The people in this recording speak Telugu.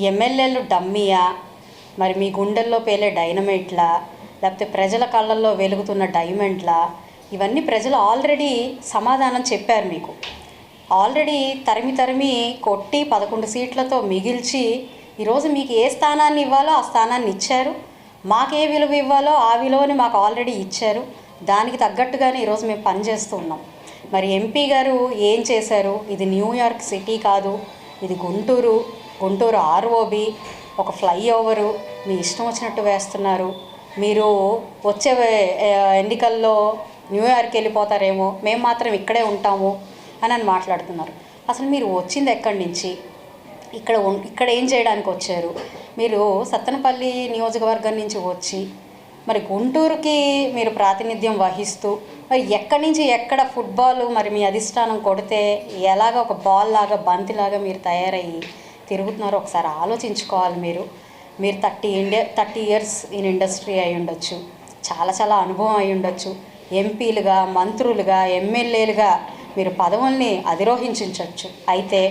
ఎమ్మెల్యేలు డమ్మీయా, మరి మీ గుండెల్లో పేలే డైనమైట్లా, లేకపోతే ప్రజల కళ్ళల్లో వెలుగుతున్న డైమండ్లా? ఇవన్నీ ప్రజలు ఆల్రెడీ సమాధానం చెప్పారు మీకు. ఆల్రెడీ తరిమి కొట్టి 11 సీట్లతో మిగిల్చి ఈరోజు మీకు ఏ స్థానాన్ని ఇవ్వాలో ఆ స్థానాన్ని ఇచ్చారు. మాకే విలువ ఇవ్వాలో ఆ విలువని మాకు ఆల్రెడీ ఇచ్చారు. దానికి తగ్గట్టుగానే ఈరోజు మేము పనిచేస్తూ ఉన్నాం. మరి ఎంపీ గారు ఏం చేశారు? ఇది న్యూయార్క్ సిటీ కాదు, ఇది గుంటూరు ఆర్ఓబి, ఒక ఫ్లైఓవరు. మీ ఇష్టం వచ్చినట్టు వేస్తున్నారు. మీరు వచ్చే ఎన్నికల్లో న్యూయార్క్ వెళ్ళిపోతారేమో, మేము మాత్రం ఇక్కడే ఉంటాము అని మాట్లాడుతున్నారు. అసలు మీరు వచ్చింది ఎక్కడి నుంచి? ఇక్కడ ఏం చేయడానికి వచ్చారు? మీరు సత్తెనపల్లి నియోజకవర్గం నుంచి వచ్చి మరి గుంటూరుకి మీరు ప్రాతినిధ్యం వహిస్తూ మరి ఎక్కడి నుంచి ఎక్కడ ఫుట్బాల్ మరి మీ అధిష్టానం కొడితే ఎలాగ ఒక బాల్ లాగా బంతిలాగా మీరు తయారయ్యి తిరుగుతున్నారో ఒకసారి ఆలోచించుకోవాలి. మీరు 30 ఇయర్స్ ఇన్ ఇండస్ట్రీ అయి ఉండొచ్చు, చాలా అనుభవం అయి ఉండొచ్చు. ఎంపీలుగా, మంత్రులుగా, ఎమ్మెల్యేలుగా మీరు పదవుల్ని అధిరోహించవచ్చు. అయితే